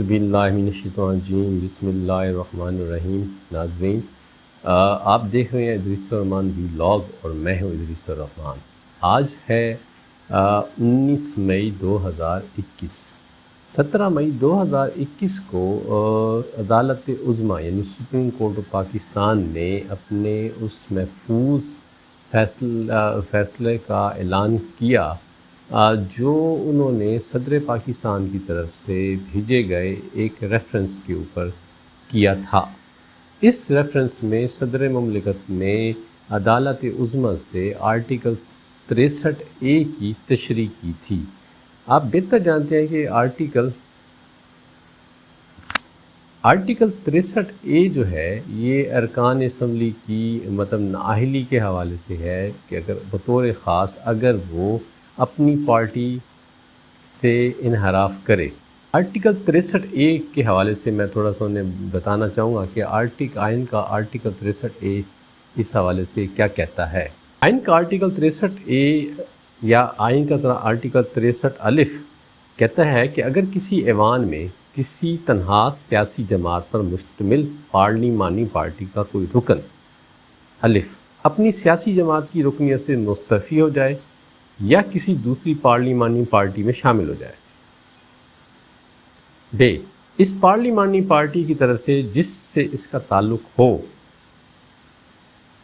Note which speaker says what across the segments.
Speaker 1: باللہ من الشیطان الرجیم بسم اللہ الرحمن الرحیم۔ ناظرین، آپ دیکھ رہے ہیں ادریس الرحمان ولاگ اور میں ہوں ادریس الرحمان۔ آج ہے 19 مئی 2021۔ 17 مئی 2021 کو عدالت عظمیٰ یعنی سپریم کورٹ آف پاکستان نے اپنے اس محفوظ فیصلے کا اعلان کیا جو انہوں نے صدر پاکستان کی طرف سے بھیجے گئے ایک ریفرنس کے اوپر کیا تھا۔ اس ریفرنس میں صدر مملکت نے عدالت عظمیٰ سے آرٹیکل 63A کی تشریح کی تھی۔ آپ بہتر جانتے ہیں کہ آرٹیکل 63A جو ہے یہ ارکان اسمبلی کی نااہلی کے حوالے سے ہے کہ اگر بطور خاص اگر وہ اپنی پارٹی سے انحراف کرے۔ آرٹیکل 63A کے حوالے سے میں تھوڑا سا انہیں بتانا چاہوں گا کہ آئین کا آرٹیکل 63A اس حوالے سے کیا کہتا ہے۔ آئین کا آرٹیکل 63A یا آئین کا آرٹیکل 63 کہتا ہے کہ اگر کسی ایوان میں کسی تنہا سیاسی جماعت پر مشتمل پارلیمانی پارٹی کا کوئی رکن اپنی سیاسی جماعت کی رکنیت سے مستعفی ہو جائے یا کسی دوسری پارلیمانی پارٹی میں شامل ہو جائے، اس پارلیمانی پارٹی کی طرف سے جس سے اس کا تعلق ہو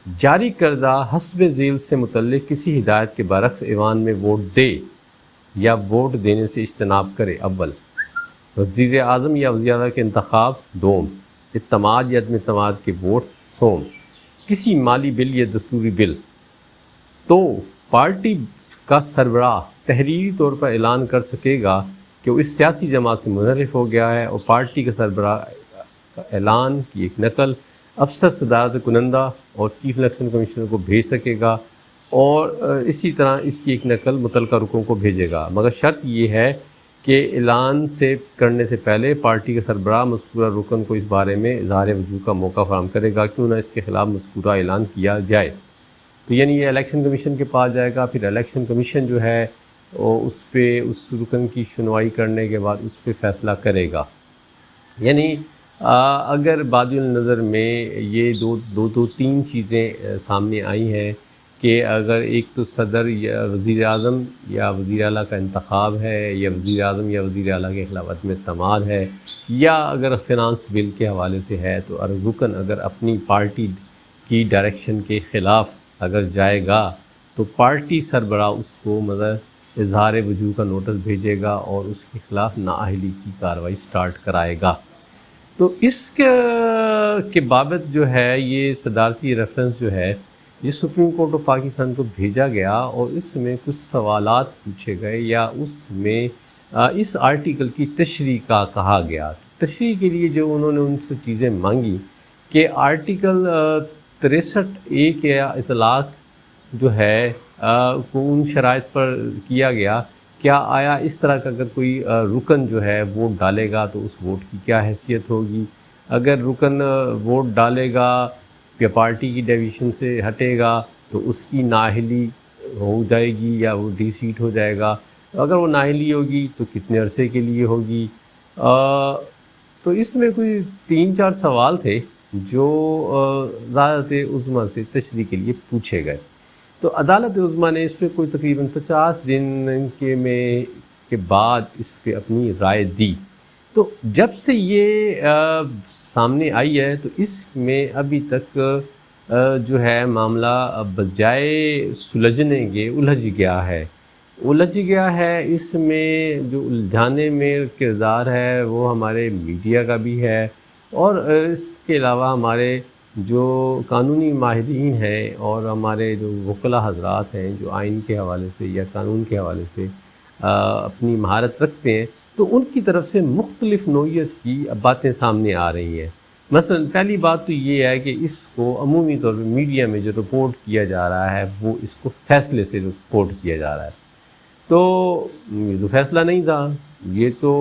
Speaker 1: جاری کردہ حسب ذیل سے متعلق کسی ہدایت کے برعکس ایوان میں ووٹ دے یا ووٹ دینے سے اجتناب کرے۔ اول، وزیر اعظم یا وزیر اعلیٰ کے انتخاب۔ دوم، اعتماد یا عدم اعتماد کے ووٹ۔ سوم، کسی مالی بل یا دستوری بل۔ تو پارٹی کا سربراہ تحریری طور پر اعلان کر سکے گا کہ وہ اس سیاسی جماعت سے منحرف ہو گیا ہے، اور پارٹی کے سربراہ اعلان کی ایک نقل افسر صدارت کنندہ اور چیف الیکشن کمیشنر کو بھیج سکے گا، اور اسی طرح اس کی ایک نقل متعلقہ رکنوں کو بھیجے گا، مگر شرط یہ ہے کہ اعلان سے کرنے سے پہلے پارٹی کے سربراہ مذکورہ رکن کو اس بارے میں اظہار وجوہ کا موقع فراہم کرے گا، کیوں نہ اس کے خلاف مذکورہ اعلان کیا جائے۔ تو یعنی یہ الیکشن کمیشن کے پاس جائے گا، پھر الیکشن کمیشن جو ہے وہ اس پہ اس رکن کی سنوائی کرنے کے بعد اس پہ فیصلہ کرے گا۔ یعنی اگر بعد النظر میں یہ دو تین چیزیں سامنے آئی ہیں کہ اگر ایک تو صدر یا وزیر اعظم یا وزیر اعلیٰ کا انتخاب ہے، یا وزیر اعظم یا وزیر اعلیٰ کے خلاف عدم اعتماد ہے، یا اگر فنانس بل کے حوالے سے ہے، تو رکن اگر اپنی پارٹی کی ڈائریکشن کے خلاف اگر جائے گا تو پارٹی سربراہ اس کو اظہار وجوہ کا نوٹس بھیجے گا اور اس کے خلاف نااہلی کی کارروائی سٹارٹ کرائے گا۔ تو اس کے بابت جو ہے یہ صدارتی ریفرنس جو ہے یہ سپریم کورٹ آف پاکستان کو بھیجا گیا، اور اس میں کچھ سوالات پوچھے گئے یا اس میں اس آرٹیکل کی تشریح کا کہا گیا۔ تشریح کے لیے جو انہوں نے ان سے چیزیں مانگی کہ آرٹیکل 63A کے اطلاق جو ہے کو ان شرائط پر کیا گیا، کیا آیا اس طرح کا اگر کوئی رکن جو ہے ووٹ ڈالے گا تو اس ووٹ کی کیا حیثیت ہوگی، اگر رکن ووٹ ڈالے گا یا پارٹی کی ڈیویژن سے ہٹے گا تو اس کی نااہلی ہو جائے گی یا وہ ڈی سیٹ ہو جائے گا، اگر وہ نااہلی ہوگی تو کتنے عرصے کے لیے ہوگی۔ تو اس میں کوئی 3-4 سوال تھے جو عدالت عظمیٰ سے تشریح کے لیے پوچھے گئے۔ تو عدالت عظمیٰ نے اس پہ کوئی تقریباً 50 دن کے بعد اس پہ اپنی رائے دی۔ تو جب سے یہ سامنے آئی ہے تو اس میں ابھی تک جو ہے معاملہ بجائے سلجھنے کے الجھ گیا ہے۔ اس میں جو الجھانے میں کردار ہے وہ ہمارے میڈیا کا بھی ہے، اور اس کے علاوہ ہمارے جو قانونی ماہرین ہیں اور ہمارے جو وکلاء حضرات ہیں جو آئین کے حوالے سے یا قانون کے حوالے سے اپنی مہارت رکھتے ہیں، تو ان کی طرف سے مختلف نوعیت کی باتیں سامنے آ رہی ہیں۔ مثلا پہلی بات تو یہ ہے کہ اس کو عمومی طور پر میڈیا میں جو رپورٹ کیا جا رہا ہے وہ اس کو فیصلے سے رپورٹ کیا جا رہا ہے، تو یہ تو فیصلہ نہیں تھا، یہ تو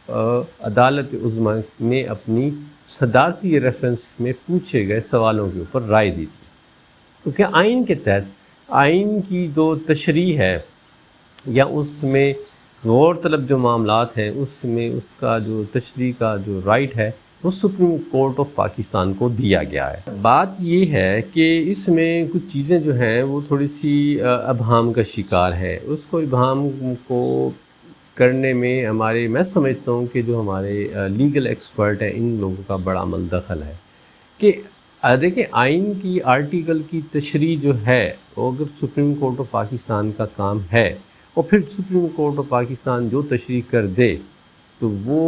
Speaker 1: عدالت عظمیٰ نے اپنی صدارتی ریفرنس میں پوچھے گئے سوالوں کے اوپر رائے دی تھی۔ کیونکہ آئین کے تحت آئین کی جو تشریح ہے یا اس میں غور طلب جو معاملات ہیں اس میں اس کا جو تشریح کا جو رائٹ ہے وہ سپریم کورٹ آف پاکستان کو دیا گیا ہے۔ بات یہ ہے کہ اس میں کچھ چیزیں جو ہیں وہ تھوڑی سی ابہام کا شکار ہے، اس کو ابہام کو کرنے میں میں سمجھتا ہوں کہ جو ہمارے لیگل ایکسپرٹ ہیں ان لوگوں کا بڑا عمل دخل ہے کہ دیکھیں آئین کی آرٹیکل کی تشریح جو ہے وہ اگر سپریم کورٹ آف پاکستان کا کام ہے اور پھر سپریم کورٹ آف پاکستان جو تشریح کر دے تو وہ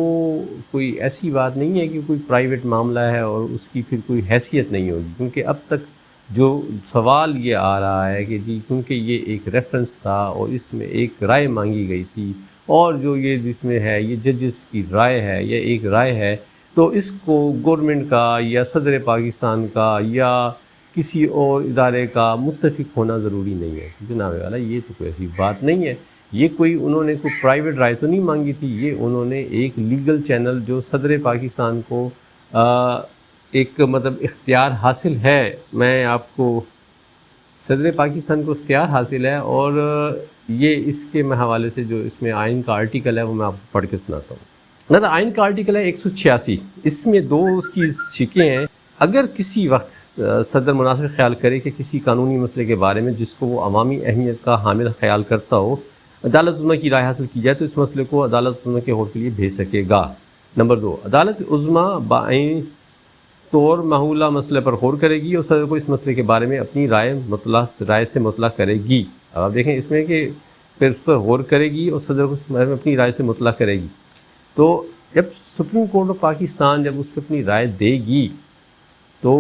Speaker 1: کوئی ایسی بات نہیں ہے کہ کوئی پرائیویٹ معاملہ ہے اور اس کی پھر کوئی حیثیت نہیں ہوگی، کیونکہ اب تک جو سوال یہ آ رہا ہے کہ جی کیونکہ یہ ایک ریفرنس تھا اور اس میں ایک رائے مانگی گئی تھی اور جو یہ جس میں ہے یہ ججز کی رائے ہے یا ایک رائے ہے، تو اس کو گورنمنٹ کا یا صدر پاکستان کا یا کسی اور ادارے کا متفق ہونا ضروری نہیں ہے۔ جناب والا یہ تو کوئی ایسی بات نہیں ہے، یہ کوئی انہوں نے کوئی پرائیویٹ رائے تو نہیں مانگی تھی، یہ انہوں نے ایک لیگل چینل جو صدر پاکستان کو ایک مطلب اختیار حاصل ہے، میں آپ کو صدر پاکستان کو اختیار حاصل ہے اور یہ اس کے میں حوالے سے جو اس میں آئین کا آرٹیکل ہے وہ میں آپ کو پڑھ کے سناتا ہوں۔ نہ آئین کا آرٹیکل ہے 186، اس میں دو اس کی شقیں ہیں۔ اگر کسی وقت صدر مناسب خیال کرے کہ کسی قانونی مسئلے کے بارے میں جس کو وہ عوامی اہمیت کا حامل خیال کرتا ہو عدالت عظمیٰ کی رائے حاصل کی جائے تو اس مسئلے کو عدالت عظمیٰ کے غور کے لیے بھیج سکے گا۔ نمبر 2، عدالت عظمیٰ بآئین طور محولہ مسئلے پر غور کرے گی اور صدر کو اس مسئلے کے بارے میں اپنی رائے سے مطلع کرے گی۔ اب آپ دیکھیں اس میں کہ پھر اس پر غور کرے گی اور صدر کو اس بارے میں اپنی رائے سے مطلع کرے گی، تو جب سپریم کورٹ آف پاکستان جب اس پہ اپنی رائے دے گی تو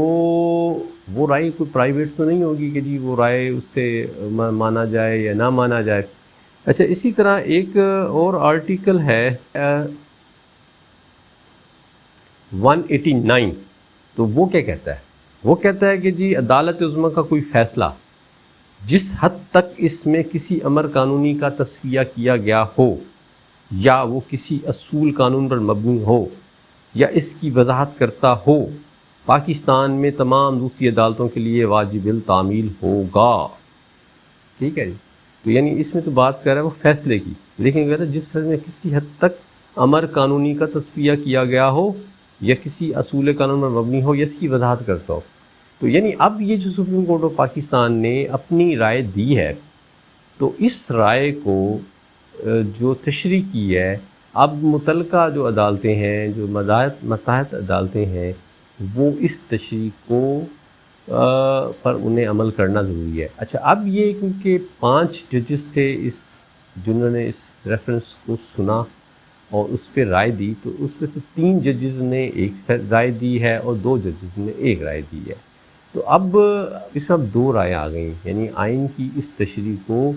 Speaker 1: وہ رائے کوئی پرائیویٹ تو نہیں ہوگی کہ جی وہ رائے اس سے مانا جائے یا نہ مانا جائے۔ اچھا، اسی طرح ایک اور آرٹیکل ہے 189، تو وہ کیا کہتا ہے؟ وہ کہتا ہے کہ جی عدالت عظمیٰ کا کوئی فیصلہ جس حد تک اس میں کسی امر قانونی کا تصفیہ کیا گیا ہو یا وہ کسی اصول قانون پر مبنی ہو یا اس کی وضاحت کرتا ہو پاکستان میں تمام دوسری عدالتوں کے لیے واجب التعمیل ہوگا۔ ٹھیک ہے جی، تو یعنی اس میں تو بات کر رہا ہے وہ فیصلے کی، لیکن کہتا ہے جس حد میں کسی حد تک امر قانونی کا تصفیہ کیا گیا ہو یا کسی اصول قانون پر مبنی ہو یا اس کی وضاحت کرتا ہو، تو یعنی اب یہ جو سپریم کورٹ آف پاکستان نے اپنی رائے دی ہے تو اس رائے کو جو تشریح کی ہے اب متعلقہ جو عدالتیں ہیں جو متحد عدالتیں ہیں وہ اس تشریح کو پر انہیں عمل کرنا ضروری ہے۔ اچھا، اب یہ کیونکہ 5 ججز تھے جنہوں نے اس ریفرنس کو سنا اور اس پہ رائے دی، تو اس میں سے 3 ججز نے ایک رائے دی ہے اور 2 ججز نے ایک رائے دی ہے، تو اب اس میں 2 رائے آ گئیں، یعنی آئین کی اس تشریح کو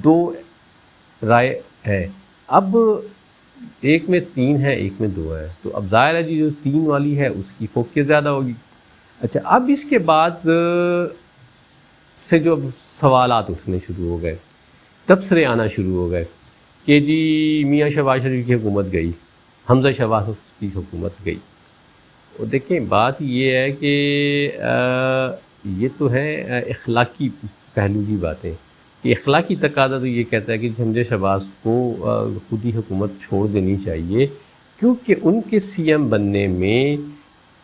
Speaker 1: 2 رائے ہے۔ اب ایک میں 3 ہے، ایک میں 2 ہے، تو اب ظاہر ہے جی جو 3 والی ہے اس کی فوقیت زیادہ ہوگی۔ اچھا، اب اس کے بعد سے جو سوالات اٹھنے شروع ہو گئے، تبصرے آنا شروع ہو گئے کہ جی میاں شہباز شریف کی حکومت گئی، حمزہ شہباز کی حکومت گئی۔ اور دیکھیں بات یہ ہے کہ یہ تو ہے اخلاقی پہلو کی باتیں کہ اخلاقی تقاضا تو یہ کہتا ہے کہ حمزہ شہباز کو خود ہی حکومت چھوڑ دینی چاہیے، کیونکہ ان کے سی ایم بننے میں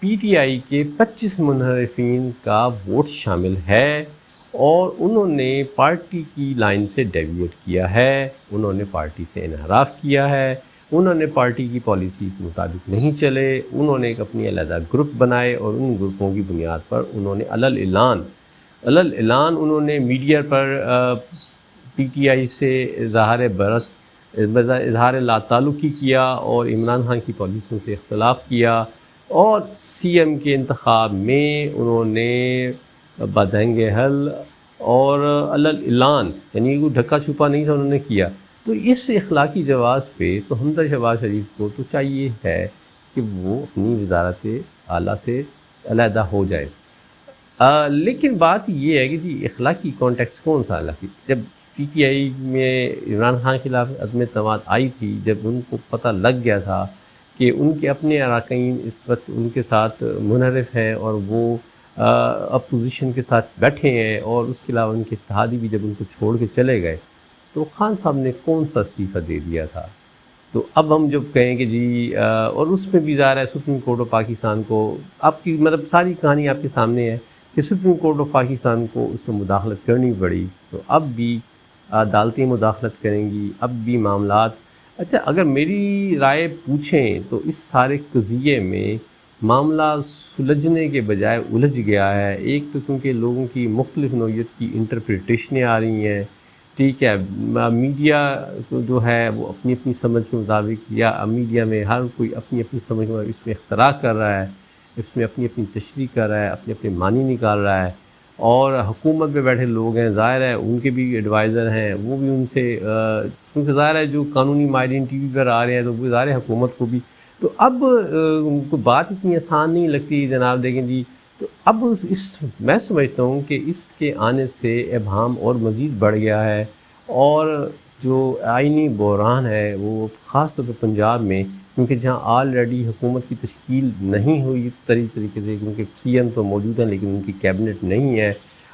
Speaker 1: پی ٹی آئی کے 25 منحرفین کا ووٹ شامل ہے اور انہوں نے پارٹی کی لائن سے ڈیویٹ کیا ہے، انہوں نے پارٹی سے انحراف کیا ہے، انہوں نے پارٹی کی پالیسی کے مطابق نہیں چلے، انہوں نے ایک اپنی علیحدہ گروپ بنائے اور ان گروپوں کی بنیاد پر انہوں نے علل اعلان انہوں نے media per P T I سے اظہار لا تعلقی کیا اور عمران خان کی پالیسیوں سے اختلاف کیا، اور سی ایم کے انتخاب میں انہوں نے بدہنگ حل اور علل اعلان یعنی کوئی ڈھکا چھپا نہیں تھا انہوں نے کیا۔ تو اس اخلاقی جواز پہ تو حمزہ شہباز شریف کو تو چاہیے ہے کہ وہ اپنی وزارت اعلیٰ سے علیحدہ ہو جائے، لیکن بات یہ ہے کہ جی اخلاقی کانٹیکس کون سا اخلاقی؟ جب پی ٹی آئی میں عمران خان کے خلاف عدم اعتماد آئی تھی، جب ان کو پتہ لگ گیا تھا کہ ان کے اپنے اراکین اس وقت ان کے ساتھ منحرف ہیں اور وہ اپوزیشن کے ساتھ بیٹھے ہیں، اور اس کے علاوہ ان کے اتحادی بھی جب ان کو چھوڑ کے چلے گئے، تو خان صاحب نے کون سا استعفیٰ دے دیا تھا؟ تو اب ہم جب کہیں کہ جی اور اس میں بھی ظاہر ہے سپریم کورٹ آف پاکستان کو، آپ کی مطلب ساری کہانی آپ کے سامنے ہے کہ سپریم کورٹ آف پاکستان کو اس میں مداخلت کرنی پڑی، تو اب بھی عدالتیں مداخلت کریں گی، اب بھی معاملات۔ اچھا اگر میری رائے پوچھیں تو اس سارے قضیے میں معاملہ سلجھنے کے بجائے الجھ گیا ہے۔ ایک تو کیونکہ لوگوں کی مختلف نوعیت کی انٹرپریٹیشنیں آ رہی ہیں، ٹھیک ہے، میڈیا جو ہے وہ اپنی اپنی سمجھ کے مطابق، یا میڈیا میں ہر کوئی اپنی اپنی سمجھ کے مطابق اس میں اختراع کر رہا ہے، اس میں اپنی اپنی تشریح کر رہا ہے، اپنے اپنے معنی نکال رہا ہے، اور حکومت پہ بیٹھے لوگ ہیں، ظاہر ہے ان کے بھی ایڈوائزر ہیں، وہ بھی ان سے کیونکہ ظاہر ہے جو قانونی ماہرین ٹی وی پر آ رہے ہیں تو وہ ظاہر ہے حکومت کو بھی، تو اب کوئی بات اتنی آسان نہیں لگتی جناب، دیکھیں جی، تو اب میں سمجھتا ہوں کہ اس کے آنے سے ابہام اور مزید بڑھ گیا ہے، اور جو آئینی بحران ہے وہ خاص طور پہ پنجاب میں، کیونکہ جہاں آلریڈی حکومت کی تشکیل نہیں ہوئی طریقے سے، کیونکہ سی ایم تو موجود ہیں لیکن ان کی کیبنٹ نہیں ہے،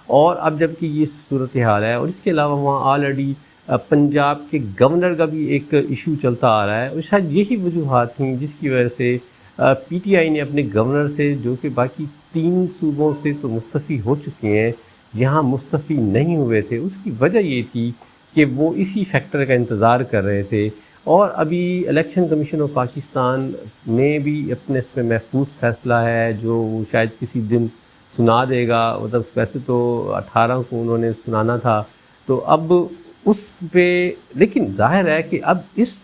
Speaker 1: اور اب جب کہ یہ صورتحال ہے، اور اس کے علاوہ وہاں آلریڈی پنجاب کے گورنر کا بھی ایک ایشو چلتا آ رہا ہے، اور شاید یہی وجوہات تھیں جس کی وجہ سے پی ٹی آئی نے اپنے گورنر سے، جو کہ باقی 3 صوبوں سے تو مستعفی ہو چکے ہیں، یہاں مستعفی نہیں ہوئے تھے، اس کی وجہ یہ تھی کہ وہ اسی فیکٹر کا انتظار کر رہے تھے، اور ابھی الیکشن کمیشن آف پاکستان نے بھی اپنے اس میں محفوظ فیصلہ ہے جو وہ شاید کسی دن سنا دے گا، مطلب ویسے تو 18 کو انہوں نے سنانا تھا، تو اب اس پہ، لیکن ظاہر ہے کہ اب اس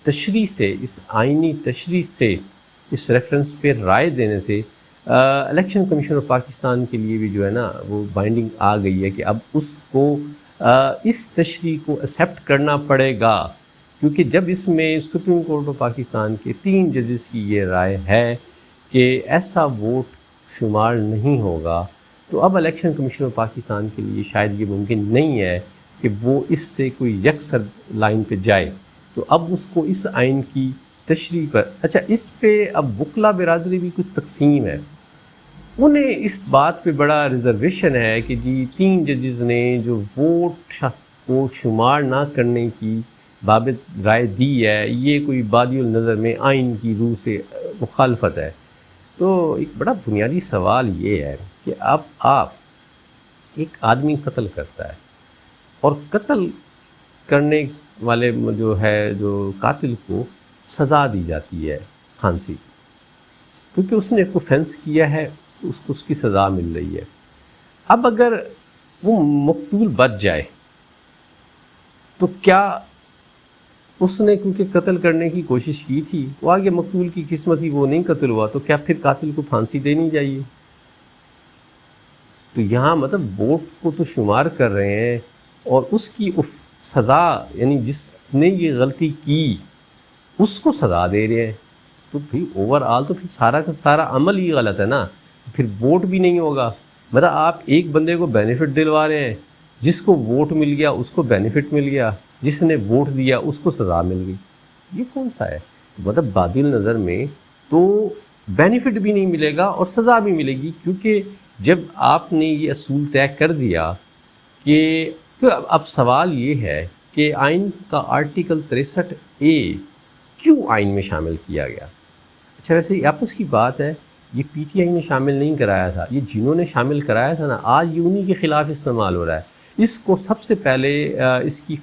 Speaker 1: تشریح سے، اس آئینی تشریح سے، اس ریفرنس پہ رائے دینے سے الیکشن کمیشن آف پاکستان کے لیے بھی جو ہے نا وہ بائنڈنگ آ گئی ہے کہ اب اس کو اس تشریح کو ایکسیپٹ کرنا پڑے گا، کیونکہ جب اس میں سپریم کورٹ آف پاکستان کے 3 ججز کی یہ رائے ہے کہ ایسا ووٹ شمار نہیں ہوگا، تو اب الیکشن کمیشن آف پاکستان کے لیے شاید یہ ممکن نہیں ہے کہ وہ اس سے کوئی یکسر لائن پہ جائے، تو اب اس کو اس آئین کی تشریح پر، اچھا اس پہ اب وکلا برادری بھی کچھ تقسیم ہے، انہیں اس بات پہ بڑا ریزرویشن ہے کہ جی 3 ججز نے جو ووٹ کو شمار نہ کرنے کی بابت رائے دی ہے، یہ کوئی بادی النظر میں آئین کی روح سے مخالفت ہے۔ تو ایک بڑا بنیادی سوال یہ ہے کہ اب آپ ایک آدمی قتل کرتا ہے، اور قتل کرنے والے جو قاتل کو سزا دی جاتی ہے پھانسی، کیونکہ اس نے اوفینس کیا ہے، اس کو اس کی سزا مل رہی ہے۔ اب اگر وہ مقتول بچ جائے تو کیا اس نے کیونکہ قتل کرنے کی کوشش کی تھی، وہ آگے مقتول کی قسمت ہی وہ نہیں قتل ہوا، تو کیا پھر قاتل کو پھانسی دینی چاہیے؟ تو یہاں مطلب ووٹ کو تو شمار کر رہے ہیں، اور اس کی سزا، یعنی جس نے یہ غلطی کی اس کو سزا دے رہے ہیں، تو پھر اوور آل تو پھر سارا کا سارا عمل ہی غلط ہے نا، پھر ووٹ بھی نہیں ہوگا۔ مطلب آپ ایک بندے کو بینیفٹ دلوا رہے ہیں، جس کو ووٹ مل گیا اس کو بینیفٹ مل گیا، جس نے ووٹ دیا اس کو سزا مل گئی، یہ کون سا ہے؟ مطلب بادل نظر میں تو بینیفٹ بھی نہیں ملے گا اور سزا بھی ملے گی، کیونکہ جب آپ نے یہ اصول طے کر دیا کہ اب سوال یہ ہے کہ آئین کا آرٹیکل 63A کیوں آئین میں شامل کیا گیا؟ اچھا ویسے آپس کی بات ہے، یہ پی ٹی آئی نے شامل نہیں کرایا تھا، یہ جنہوں نے شامل کرایا تھا نا، آج یہ انہی کے خلاف استعمال ہو رہا ہے۔ اس کو سب سے پہلے اس کی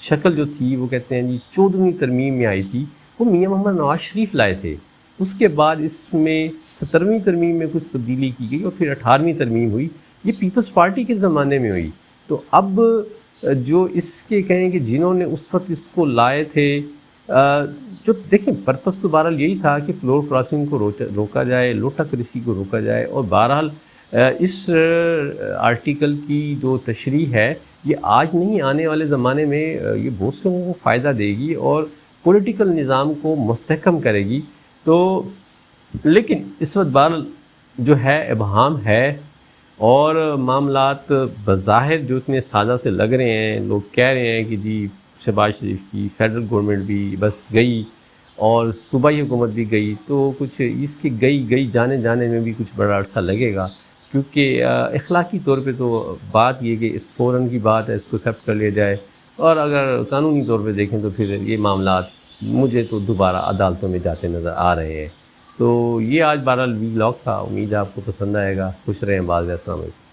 Speaker 1: شکل جو تھی وہ کہتے ہیں جی 14ویں ترمیم میں آئی تھی، وہ میاں محمد نواز شریف لائے تھے، اس کے بعد اس میں 17ویں ترمیم میں کچھ تبدیلی کی گئی، اور پھر 18ویں ترمیم ہوئی، یہ پیپلز پارٹی کے زمانے میں ہوئی۔ تو اب جو اس کے کہیں کہ جنہوں نے اس وقت اس کو لائے تھے، جو دیکھیں پرپس تو بہرحال یہی تھا کہ فلور کراسنگ کو روکا جائے، لوٹا کرسی کو روکا جائے، اور بہرحال اس آرٹیکل کی جو تشریح ہے یہ آج نہیں، آنے والے زمانے میں یہ بہت سے لوگوں کو فائدہ دے گی اور پولیٹیکل نظام کو مستحکم کرے گی۔ تو لیکن اس وقت بہرحال جو ہے ابہام ہے، اور معاملات بظاہر جو اتنے سادہ سے لگ رہے ہیں، لوگ کہہ رہے ہیں کہ جی شہباز شریف کی فیڈرل گورنمنٹ بھی بس گئی اور صوبائی حکومت بھی گئی، تو کچھ اس کی گئی جانے میں بھی کچھ بڑا عرصہ لگے گا، کیونکہ اخلاقی طور پہ تو بات یہ کہ اس فوراً کی بات ہے، اس کو ایکسیپٹ کر لیا جائے، اور اگر قانونی طور پہ دیکھیں تو پھر یہ معاملات مجھے تو دوبارہ عدالتوں میں جاتے نظر آ رہے ہیں۔ تو یہ آج بہرحال وی لاگ تھا، امید ہے آپ کو پسند آئے گا۔ خوش رہیں، باز، السلام علیکم۔